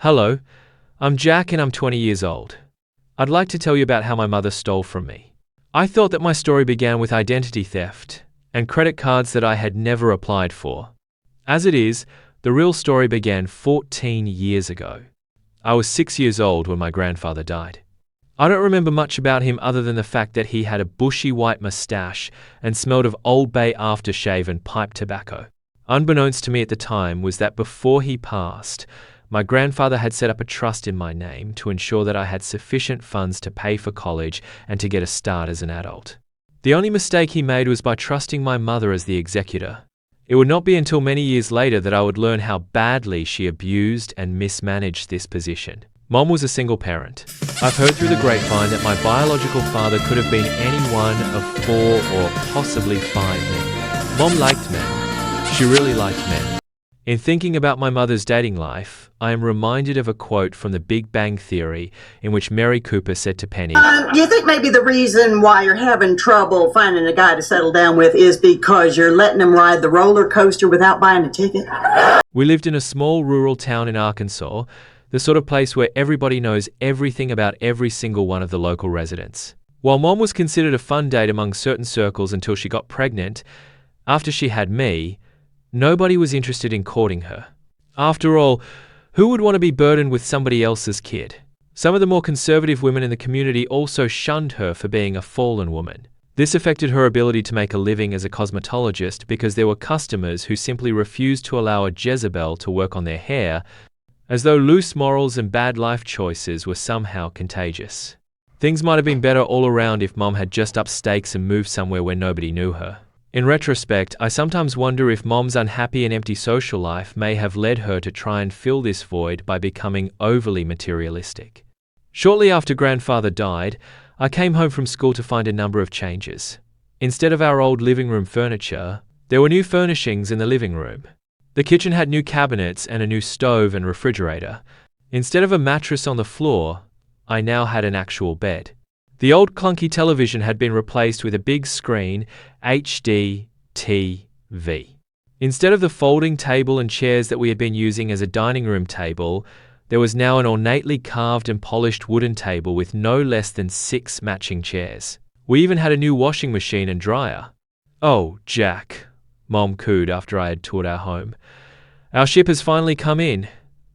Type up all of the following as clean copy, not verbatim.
Hello, I'm Jack and I'm 20 years old. I'd like to tell you about how my mother stole from me. I thought that my story began with identity theft and credit cards that I had never applied for. As it is, the real story began 14 years ago. I was 6 years old when my grandfather died. I don't remember much about him other than the fact that he had a bushy white mustache and smelled of Old Bay aftershave and pipe tobacco. Unbeknownst to me at the time was that before he passed, my grandfather had set up a trust in my name to ensure that I had sufficient funds to pay for college and to get a start as an adult. The only mistake he made was by trusting my mother as the executor. It would not be until many years later that I would learn how badly she abused and mismanaged this position. Mom was a single parent. I've heard through the grapevine that my biological father could have been any one of 4 or possibly 5 men. Mom liked men. She really liked men. In thinking about my mother's dating life, I am reminded of a quote from The Big Bang Theory in which Mary Cooper said to Penny, Do you think maybe the reason why you're having trouble finding a guy to settle down with is because you're letting him ride the roller coaster without buying a ticket? We lived in a small rural town in Arkansas, the sort of place where everybody knows everything about every single one of the local residents. While Mom was considered a fun date among certain circles until she got pregnant, after she had me, nobody was interested in courting her. After all, who would want to be burdened with somebody else's kid? Some of the more conservative women in the community also shunned her for being a fallen woman. This affected her ability to make a living as a cosmetologist because there were customers who simply refused to allow a Jezebel to work on their hair, as though loose morals and bad life choices were somehow contagious. Things might have been better all around if Mom had just upped stakes and moved somewhere where nobody knew her. In retrospect, I sometimes wonder if Mom's unhappy and empty social life may have led her to try and fill this void by becoming overly materialistic. Shortly after Grandfather died, I came home from school to find a number of changes. Instead of our old living room furniture, there were new furnishings in the living room. The kitchen had new cabinets and a new stove and refrigerator. Instead of a mattress on the floor, I now had an actual bed. The old clunky television had been replaced with a big screen HD TV. Instead of the folding table and chairs that we had been using as a dining room table, there was now an ornately carved and polished wooden table with no less than 6 matching chairs. We even had a new washing machine and dryer. "Oh, Jack," Mom cooed after I had toured our home. "Our ship has finally come in."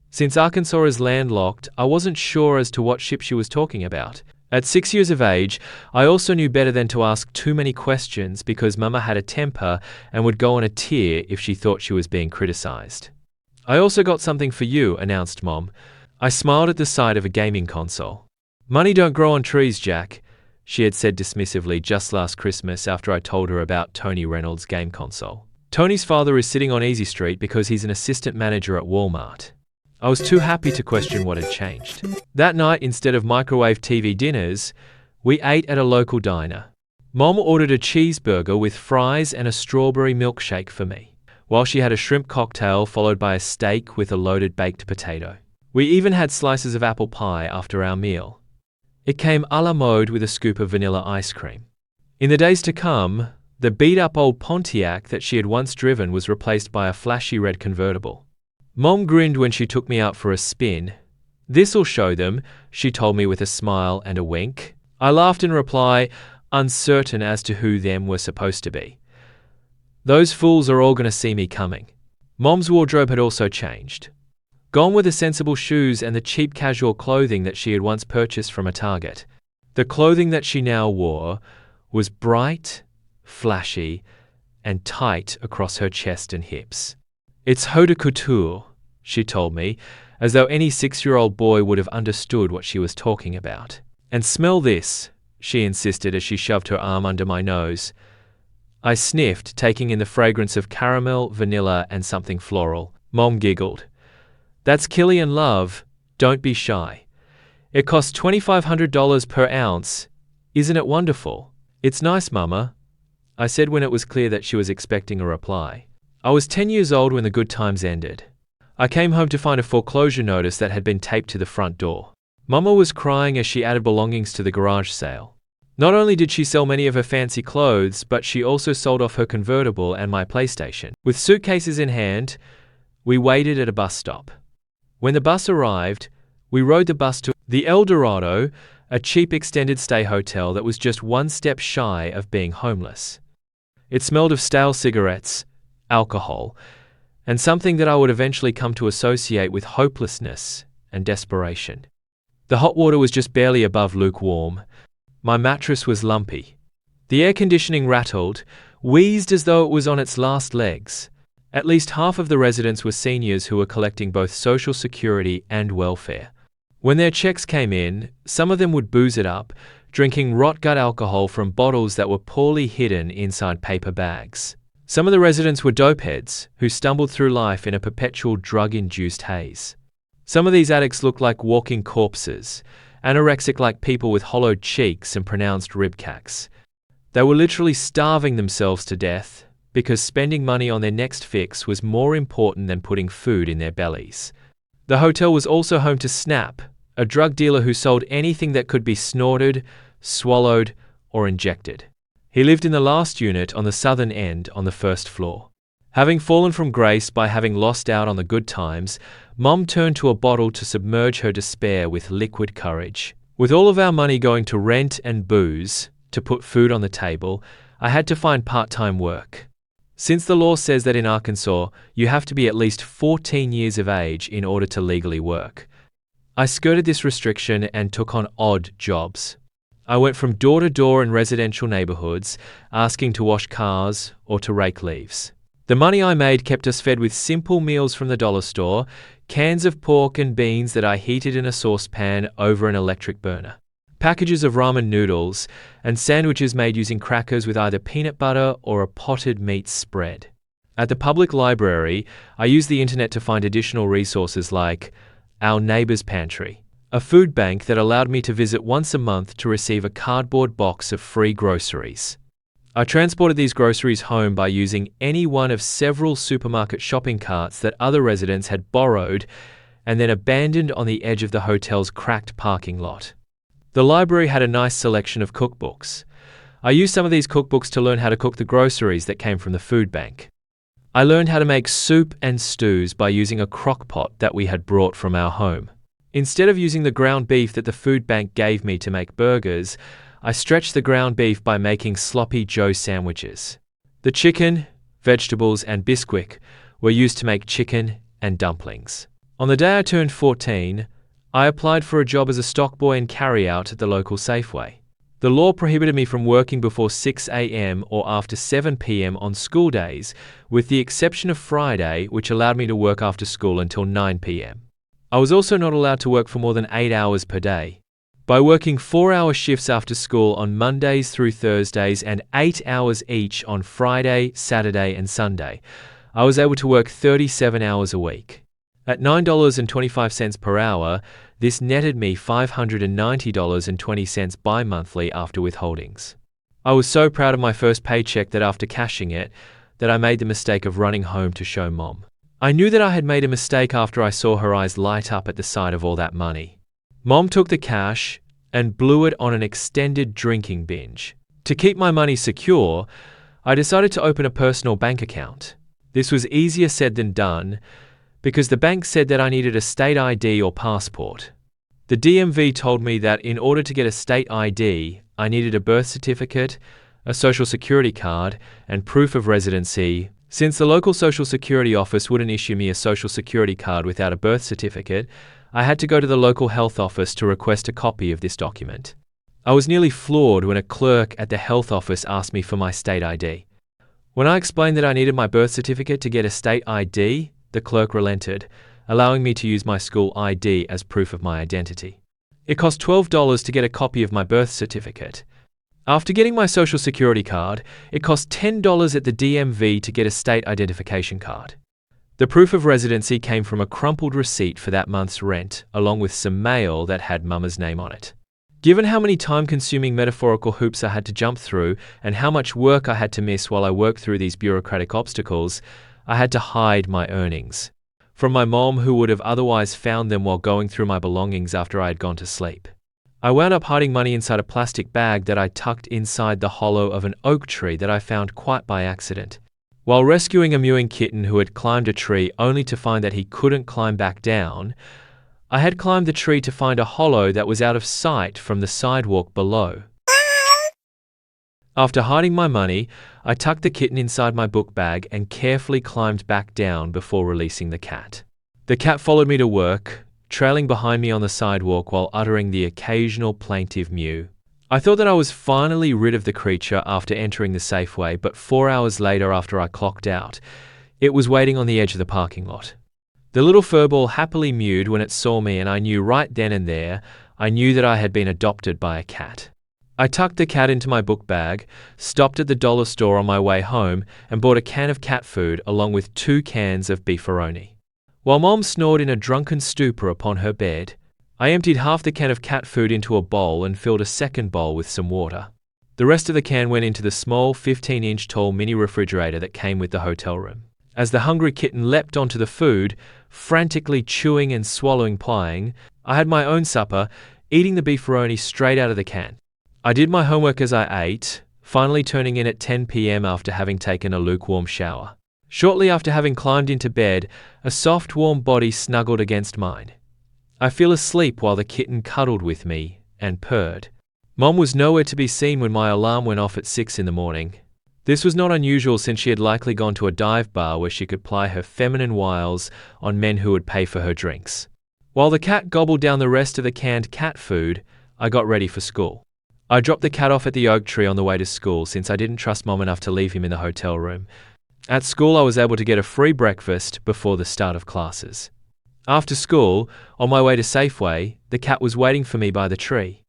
Since Arkansas is landlocked, I wasn't sure as to what ship she was talking about. At 6 years of age, I also knew better than to ask too many questions because Mama had a temper and would go on a tear if she thought she was being criticized. "I also got something for you," announced Mom. I smiled at the sight of a gaming console. "Money don't grow on trees, Jack," she had said dismissively just last Christmas after I told her about Tony Reynolds' game console. Tony's father is sitting on Easy Street because he's an assistant manager at Walmart. I was too happy to question what had changed. That night, instead of microwave TV dinners, we ate at a local diner. Mom ordered a cheeseburger with fries and a strawberry milkshake for me, while she had a shrimp cocktail followed by a steak with a loaded baked potato. We even had slices of apple pie after our meal. It came a la mode with a scoop of vanilla ice cream. In the days to come, the beat-up old Pontiac that she had once driven was replaced by a flashy red convertible. Mom grinned when she took me out for a spin. "This'll show them," she told me with a smile and a wink. I laughed in reply, uncertain as to who them were supposed to be. Those fools are all going to see me coming. Mom's wardrobe had also changed. Gone were the sensible shoes and the cheap casual clothing that she had once purchased from a Target. The clothing that she now wore was bright, flashy, and tight across her chest and hips. "It's haute couture," she told me, as though any 6-year-old boy would have understood what she was talking about. "And smell this," she insisted as she shoved her arm under my nose. I sniffed, taking in the fragrance of caramel, vanilla, and something floral. Mom giggled. "That's Killian Love. Don't be shy. It costs $2,500 per ounce. Isn't it wonderful?" "It's nice, Mama," I said when it was clear that she was expecting a reply. I was 10 years old when the good times ended. I came home to find a foreclosure notice that had been taped to the front door. Mama was crying as she added belongings to the garage sale. Not only did she sell many of her fancy clothes, but she also sold off her convertible and my PlayStation. With suitcases in hand, we waited at a bus stop. When the bus arrived, we rode the bus to the El Dorado, a cheap extended stay hotel that was just one step shy of being homeless. It smelled of stale cigarettes, alcohol, and something that I would eventually come to associate with hopelessness and desperation. The hot water was just barely above lukewarm. My mattress was lumpy. The air conditioning rattled, wheezed as though it was on its last legs. At least half of the residents were seniors who were collecting both Social Security and welfare. When their checks came in, some of them would booze it up, drinking rot-gut alcohol from bottles that were poorly hidden inside paper bags. Some of the residents were dopeheads who stumbled through life in a perpetual drug-induced haze. Some of these addicts looked like walking corpses, anorexic like people with hollowed cheeks and pronounced rib cacks. They were literally starving themselves to death because spending money on their next fix was more important than putting food in their bellies. The hotel was also home to Snap, a drug dealer who sold anything that could be snorted, swallowed, or injected. He lived in the last unit on the southern end on the first floor. Having fallen from grace by having lost out on the good times, Mom turned to a bottle to submerge her despair with liquid courage. With all of our money going to rent and booze, to put food on the table, I had to find part-time work. Since the law says that in Arkansas, you have to be at least 14 years of age in order to legally work, I skirted this restriction and took on odd jobs. I went from door to door in residential neighborhoods, asking to wash cars or to rake leaves. The money I made kept us fed with simple meals from the dollar store, cans of pork and beans that I heated in a saucepan over an electric burner, packages of ramen noodles, and sandwiches made using crackers with either peanut butter or a potted meat spread. At the public library, I used the internet to find additional resources like Our Neighbor's Pantry, a food bank that allowed me to visit once a month to receive a cardboard box of free groceries. I transported these groceries home by using any one of several supermarket shopping carts that other residents had borrowed and then abandoned on the edge of the hotel's cracked parking lot. The library had a nice selection of cookbooks. I used some of these cookbooks to learn how to cook the groceries that came from the food bank. I learned how to make soup and stews by using a crock pot that we had brought from our home. Instead of using the ground beef that the food bank gave me to make burgers, I stretched the ground beef by making sloppy Joe sandwiches. The chicken, vegetables, and Bisquick were used to make chicken and dumplings. On the day I turned 14, I applied for a job as a stockboy and carry-out at the local Safeway. The law prohibited me from working before 6 a.m. or after 7 p.m. on school days, with the exception of Friday, which allowed me to work after school until 9 p.m. I was also not allowed to work for more than 8 hours per day. By working 4-hour shifts after school on Mondays through Thursdays and 8 hours each on Friday, Saturday, and Sunday, I was able to work 37 hours a week. At $9.25 per hour, this netted me $590.20 bi-monthly after withholdings. I was so proud of my first paycheck that after cashing it, that I made the mistake of running home to show Mom. I knew that I had made a mistake after I saw her eyes light up at the sight of all that money. Mom took the cash and blew it on an extended drinking binge. To keep my money secure, I decided to open a personal bank account. This was easier said than done, because the bank said that I needed a state ID or passport. The DMV told me that in order to get a state ID, I needed a birth certificate, a social security card, and proof of residency. Since the local social security office wouldn't issue me a social security card without a birth certificate, I had to go to the local health office to request a copy of this document. I was nearly floored when a clerk at the health office asked me for my state ID. When I explained that I needed my birth certificate to get a state ID, the clerk relented, allowing me to use my school ID as proof of my identity. It cost $12 to get a copy of my birth certificate. After getting my social security card, it cost $10 at the DMV to get a state identification card. The proof of residency came from a crumpled receipt for that month's rent, along with some mail that had Mama's name on it. Given how many time-consuming metaphorical hoops I had to jump through and how much work I had to miss while I worked through these bureaucratic obstacles, I had to hide my earnings from my mom, who would have otherwise found them while going through my belongings after I had gone to sleep. I wound up hiding money inside a plastic bag that I tucked inside the hollow of an oak tree that I found quite by accident. While rescuing a mewing kitten who had climbed a tree only to find that he couldn't climb back down, I had climbed the tree to find a hollow that was out of sight from the sidewalk below. After hiding my money, I tucked the kitten inside my book bag and carefully climbed back down before releasing the cat. The cat followed me to work, trailing behind me on the sidewalk while uttering the occasional plaintive mew. I thought that I was finally rid of the creature after entering the Safeway, but 4 hours later after I clocked out, it was waiting on the edge of the parking lot. The little furball happily mewed when it saw me, and I knew right then and there, I knew that I had been adopted by a cat. I tucked the cat into my book bag, stopped at the dollar store on my way home, and bought a can of cat food along with 2 cans of beefaroni. While Mom snored in a drunken stupor upon her bed, I emptied half the can of cat food into a bowl and filled a second bowl with some water. The rest of the can went into the small 15-inch tall mini refrigerator that came with the hotel room. As the hungry kitten leapt onto the food, frantically chewing and swallowing plying, I had my own supper, eating the beefaroni straight out of the can. I did my homework as I ate, finally turning in at 10 p.m. after having taken a lukewarm shower. Shortly after having climbed into bed, a soft warm body snuggled against mine. I fell asleep while the kitten cuddled with me and purred. Mom was nowhere to be seen when my alarm went off at 6 in the morning. This was not unusual since she had likely gone to a dive bar where she could ply her feminine wiles on men who would pay for her drinks. While the cat gobbled down the rest of the canned cat food, I got ready for school. I dropped the cat off at the oak tree on the way to school since I didn't trust Mom enough to leave him in the hotel room. At school, I was able to get a free breakfast before the start of classes. After school, on my way to Safeway, the cat was waiting for me by the tree.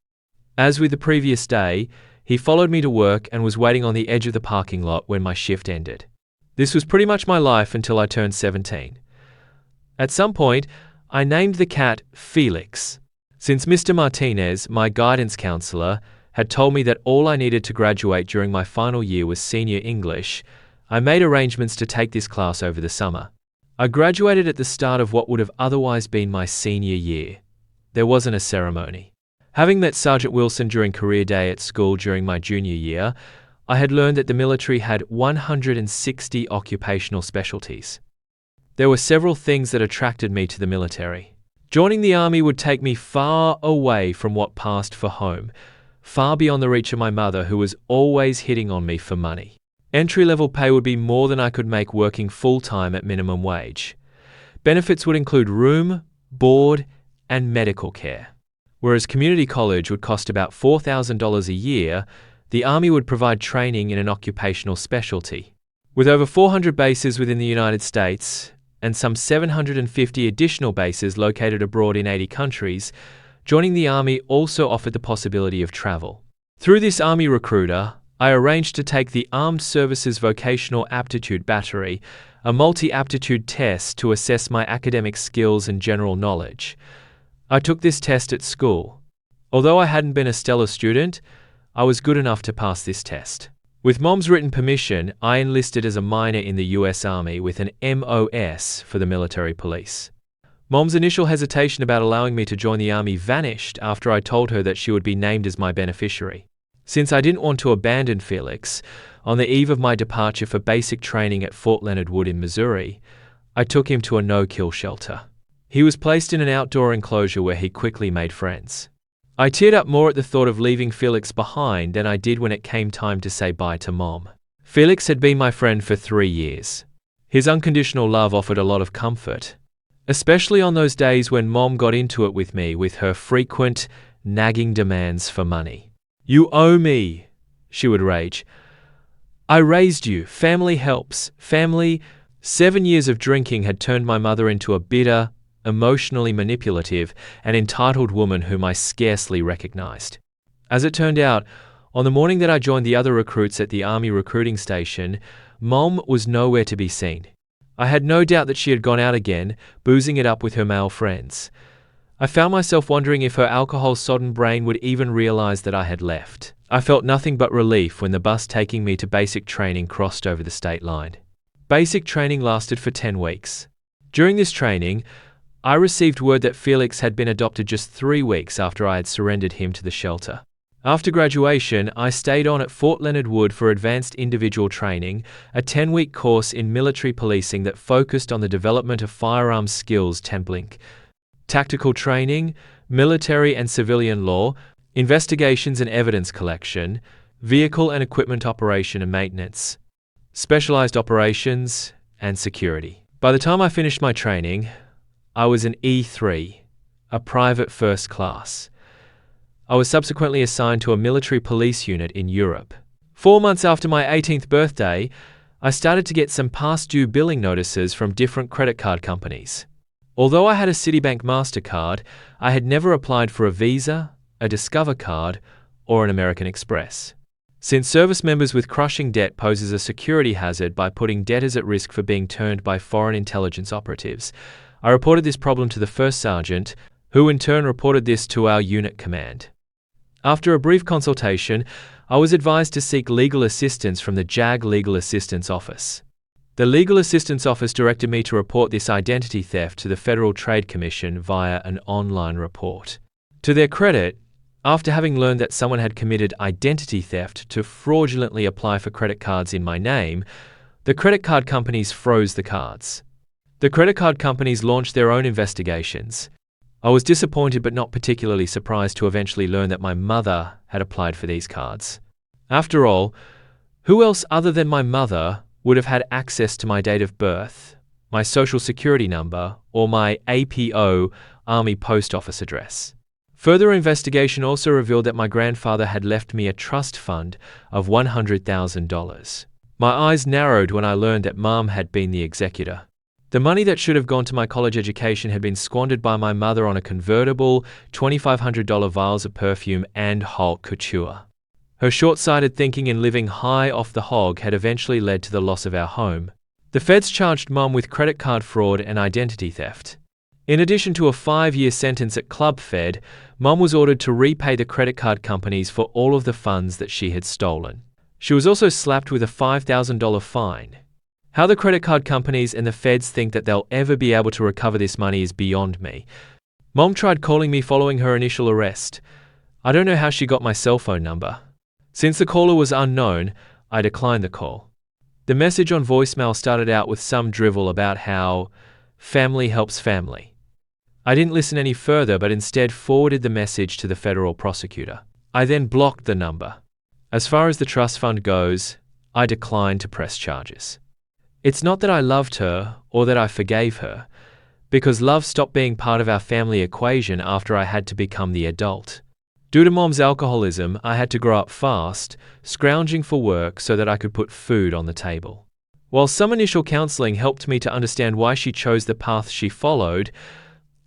As with the previous day, he followed me to work and was waiting on the edge of the parking lot when my shift ended. This was pretty much my life until I turned 17. At some point, I named the cat Felix. Since Mr. Martinez, my guidance counselor, had told me that all I needed to graduate during my final year was senior English, I made arrangements to take this class over the summer. I graduated at the start of what would have otherwise been my senior year. There wasn't a ceremony. Having met Sergeant Wilson during career day at school during my junior year, I had learned that the military had 160 occupational specialties. There were several things that attracted me to the military. Joining the army would take me far away from what passed for home, far beyond the reach of my mother, who was always hitting on me for money. Entry-level pay would be more than I could make working full-time at minimum wage. Benefits would include room, board, and medical care. Whereas community college would cost about $4,000 a year, the Army would provide training in an occupational specialty. With over 400 bases within the United States and some 750 additional bases located abroad in 80 countries, joining the Army also offered the possibility of travel. Through this Army recruiter, I arranged to take the Armed Services Vocational Aptitude Battery, a multi-aptitude test to assess my academic skills and general knowledge. I took this test at school. Although I hadn't been a stellar student, I was good enough to pass this test. With Mom's written permission, I enlisted as a minor in the US Army with an MOS for the military police. Mom's initial hesitation about allowing me to join the Army vanished after I told her that she would be named as my beneficiary. Since I didn't want to abandon Felix, on the eve of my departure for basic training at Fort Leonard Wood in Missouri, I took him to a no-kill shelter. He was placed in an outdoor enclosure where he quickly made friends. I teared up more at the thought of leaving Felix behind than I did when it came time to say bye to Mom. Felix had been my friend for 3 years. His unconditional love offered a lot of comfort, especially on those days when Mom got into it with me with her frequent, nagging demands for money. "You owe me," she would rage. "I raised you. Family helps. Family." 7 years of drinking had turned my mother into a bitter, emotionally manipulative, and entitled woman whom I scarcely recognized. As it turned out, on the morning that I joined the other recruits at the Army recruiting station, Mom was nowhere to be seen. I had no doubt that she had gone out again, boozing it up with her male friends. I found myself wondering if her alcohol-sodden brain would even realize that I had left. I felt nothing but relief when the bus taking me to basic training crossed over the state line. Basic training lasted for 10 weeks. During this training, I received word that Felix had been adopted just 3 weeks after I had surrendered him to the shelter. After graduation, I stayed on at Fort Leonard Wood for advanced individual training, a 10-week course in military policing that focused on the development of firearms skills, templink, tactical training, military and civilian law, investigations and evidence collection, vehicle and equipment operation and maintenance, specialized operations, and security. By the time I finished my training, I was an E3, a private first class. I was subsequently assigned to a military police unit in Europe. 4 months after my 18th birthday, I started to get some past due billing notices from different credit card companies. Although I had a Citibank MasterCard, I had never applied for a Visa, a Discover card, or an American Express. Since service members with crushing debt poses a security hazard by putting debtors at risk for being turned by foreign intelligence operatives, I reported this problem to the first sergeant, who in turn reported this to our unit command. After a brief consultation, I was advised to seek legal assistance from the JAG Legal Assistance Office. The Legal Assistance Office directed me to report this identity theft to the Federal Trade Commission via an online report. To their credit, after having learned that someone had committed identity theft to fraudulently apply for credit cards in my name, the credit card companies froze the cards. The credit card companies launched their own investigations. I was disappointed but not particularly surprised to eventually learn that my mother had applied for these cards. After all, who else other than my mother would have had access to my date of birth, my social security number, or my APO Army Post Office address? Further investigation also revealed that my grandfather had left me a trust fund of $100,000. My eyes narrowed when I learned that Mom had been the executor. The money that should have gone to my college education had been squandered by my mother on a convertible, $2,500 vials of perfume and haute couture. Her short-sighted thinking and living high off the hog had eventually led to the loss of our home. The feds charged Mom with credit card fraud and identity theft. In addition to a 5-year sentence at Club Fed, Mom was ordered to repay the credit card companies for all of the funds that she had stolen. She was also slapped with a $5,000 fine. How the credit card companies and the feds think that they'll ever be able to recover this money is beyond me. Mom tried calling me following her initial arrest. I don't know how she got my cell phone number. Since the caller was unknown, I declined the call. The message on voicemail started out with some drivel about how family helps family. I didn't listen any further but instead forwarded the message to the federal prosecutor. I then blocked the number. As far as the trust fund goes, I declined to press charges. It's not that I loved her or that I forgave her, because love stopped being part of our family equation after I had to become the adult. Due to Mom's alcoholism, I had to grow up fast, scrounging for work so that I could put food on the table. While some initial counseling helped me to understand why she chose the path she followed,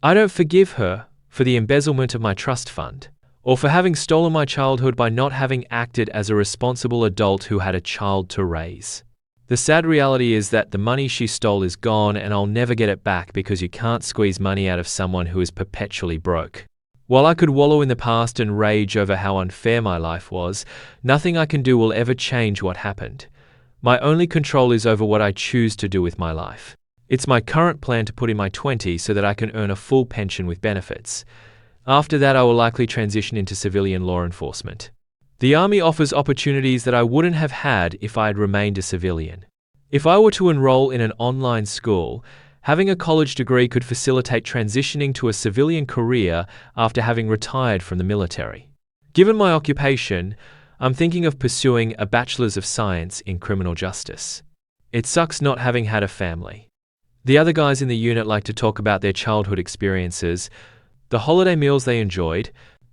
I don't forgive her for the embezzlement of my trust fund, or for having stolen my childhood by not having acted as a responsible adult who had a child to raise. The sad reality is that the money she stole is gone and I'll never get it back because you can't squeeze money out of someone who is perpetually broke. While I could wallow in the past and rage over how unfair my life was, nothing I can do will ever change what happened. My only control is over what I choose to do with my life. It's my current plan to put in my 20s so that I can earn a full pension with benefits. After that, I will likely transition into civilian law enforcement. The Army offers opportunities that I wouldn't have had if I had remained a civilian. If I were to enroll in an online school, having a college degree could facilitate transitioning to a civilian career after having retired from the military. Given my occupation, I'm thinking of pursuing a Bachelor's of Science in Criminal Justice. It sucks not having had a family. The other guys in the unit like to talk about their childhood experiences, the holiday meals they enjoyed,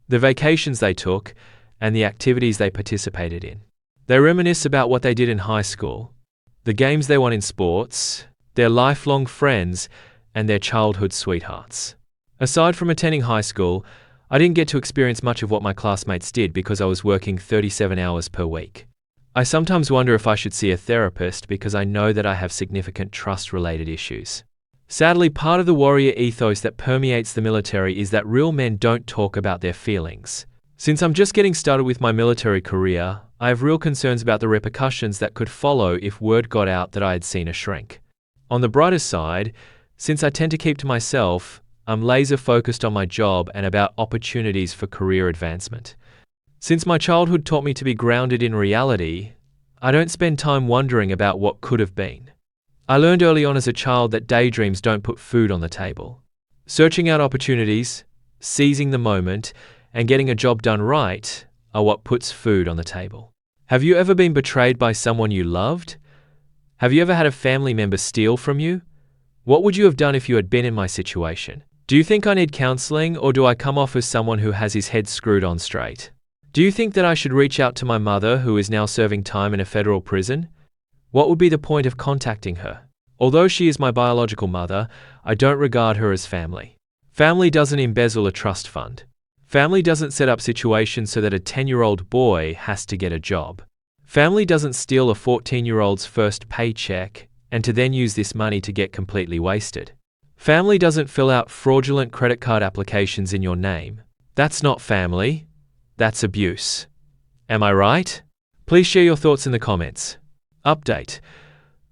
the vacations they took, and the activities they participated in. They reminisce about what they did in high school, the games they won in sports, their lifelong friends, and their childhood sweethearts. Aside from attending high school, I didn't get to experience much of what my classmates did because I was working 37 hours per week. I sometimes wonder if I should see a therapist because I know that I have significant trust-related issues. Sadly, part of the warrior ethos that permeates the military is that real men don't talk about their feelings. Since I'm just getting started with my military career, I have real concerns about the repercussions that could follow if word got out that I had seen a shrink. On the brighter side, since I tend to keep to myself, I'm laser focused on my job and about opportunities for career advancement. Since my childhood taught me to be grounded in reality, I don't spend time wondering about what could have been. I learned early on as a child that daydreams don't put food on the table. Searching out opportunities, seizing the moment, and getting a job done right are what puts food on the table. Have you ever been betrayed by someone you loved? Have you ever had a family member steal from you? What would you have done if you had been in my situation? Do you think I need counseling, or do I come off as someone who has his head screwed on straight? Do you think that I should reach out to my mother, who is now serving time in a federal prison? What would be the point of contacting her? Although she is my biological mother, I don't regard her as family. Family doesn't embezzle a trust fund. Family doesn't set up situations so that a 10-year-old boy has to get a job. Family doesn't steal a 14-year-old's first paycheck and to then use this money to get completely wasted. Family doesn't fill out fraudulent credit card applications in your name. That's not family. That's abuse. Am I right? Please share your thoughts in the comments. Update.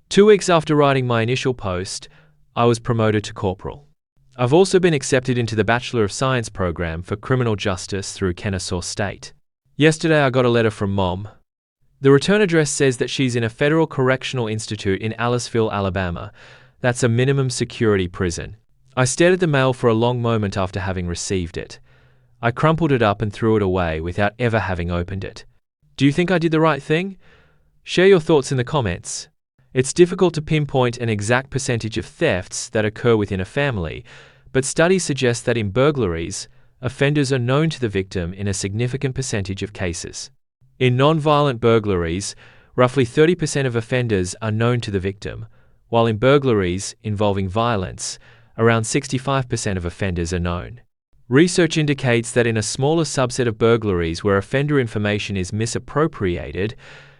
2 weeks after writing my initial post, I was promoted to corporal. I've also been accepted into the Bachelor of Science program for criminal justice through Kennesaw State. Yesterday I got a letter from Mom. The return address says that she's in a federal correctional institute in Aliceville, Alabama. That's a minimum security prison. I stared at the mail for a long moment after having received it. I crumpled it up and threw it away without ever having opened it. Do you think I did the right thing? Share your thoughts in the comments. It's difficult to pinpoint an exact percentage of thefts that occur within a family, but studies suggest that in burglaries, offenders are known to the victim in a significant percentage of cases. In non-violent burglaries, roughly 30% of offenders are known to the victim, while in burglaries involving violence, around 65% of offenders are known. Research indicates that in a smaller subset of burglaries where offender information is misappropriated,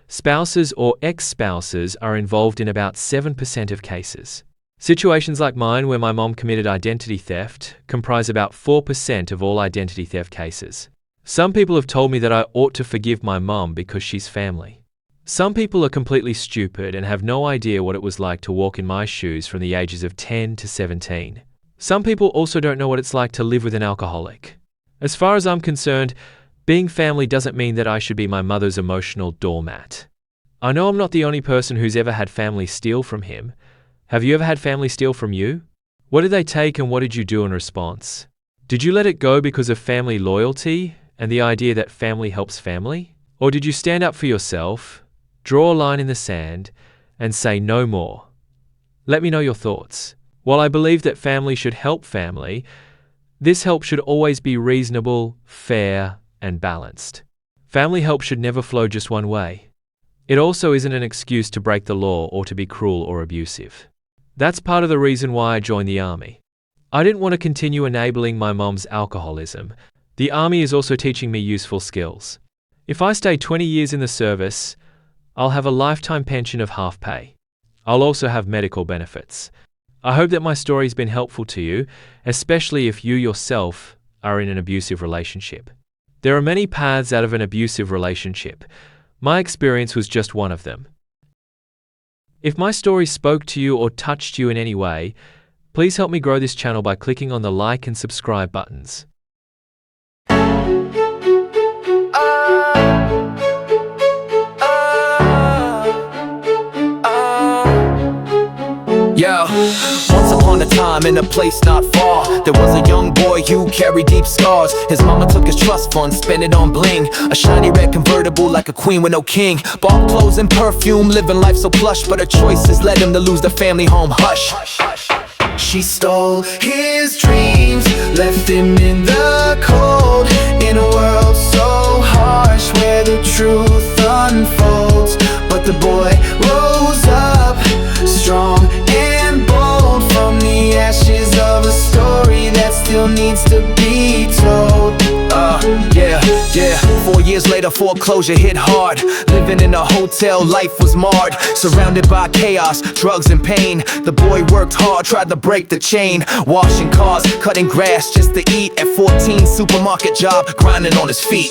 spouses or ex-spouses are involved in about 7% of cases. Situations like mine, where my mom committed identity theft, comprise about 4% of all identity theft cases. Some people have told me that I ought to forgive my mom because she's family. Some people are completely stupid and have no idea what it was like to walk in my shoes from the ages of 10 to 17. Some people also don't know what it's like to live with an alcoholic. As far as I'm concerned, being family doesn't mean that I should be my mother's emotional doormat. I know I'm not the only person who's ever had family steal from him. Have you ever had family steal from you? What did they take and what did you do in response? Did you let it go because of family loyalty and the idea that family helps family? Or did you stand up for yourself, draw a line in the sand, and say no more? Let me know your thoughts. While I believe that family should help family, this help should always be reasonable, fair, and balanced. Family help should never flow just one way. It also isn't an excuse to break the law or to be cruel or abusive. That's part of the reason why I joined the Army. I didn't want to continue enabling my mom's alcoholism. The Army is also teaching me useful skills. If I stay 20 years in the service, I'll have a lifetime pension of half pay. I'll also have medical benefits. I hope that my story's been helpful to you, especially if you yourself are in an abusive relationship. There are many paths out of an abusive relationship. My experience was just one of them. If my story spoke to you or touched you in any way, please help me grow this channel by clicking on the like and subscribe buttons. Yeah, once upon a time in a place not far, there was a young boy who carried deep scars. His mama took his trust fund, spent it on bling, a shiny red convertible like a queen with no king. Bought clothes and perfume, living life so plush, but her choices led him to lose the family home. Hush. She stole his dreams, left him in the cold, in a world so harsh where the truth unfolds. But the boy rose up, strong and bold, from the ashes of a story that still needs to be told. 4 years later, foreclosure hit hard. Living in a hotel, life was marred. Surrounded by chaos, drugs and pain. The boy worked hard, tried to break the chain. Washing cars, cutting grass just to eat. At 14, supermarket job, grinding on his feet.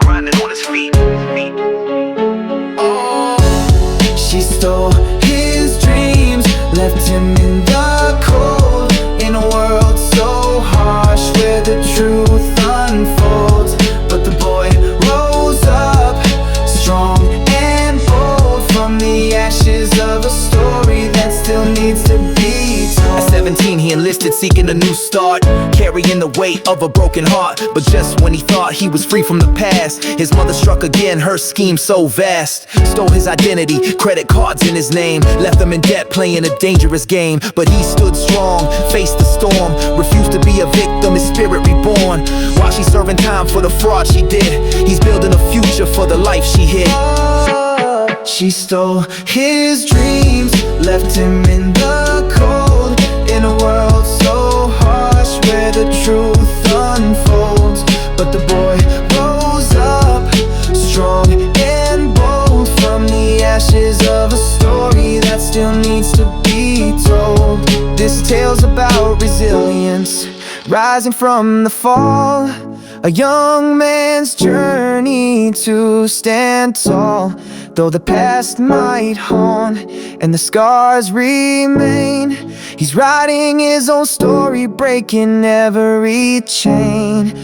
Grinding on his feet. She stole his dreams, left him in the cold, in a world so harsh where the truth unfolds. But the start, carrying the weight of a broken heart. But just when he thought he was free from the past, his mother struck again, her scheme so vast. Stole his identity, credit cards in his name, left him in debt playing a dangerous game. But he stood strong, faced the storm, refused to be a victim, his spirit reborn. While she's serving time for the fraud she did, he's building a future for the life she hid. She stole his dreams, left him in the cold, in a world so harsh where the truth unfolds. But the boy rose up, strong and bold, from the ashes of a story that still needs to be told. This tale's about resilience, rising from the fall, a young man's journey to stand tall. Though the past might haunt and the scars remain, he's writing his own story, breaking every chain.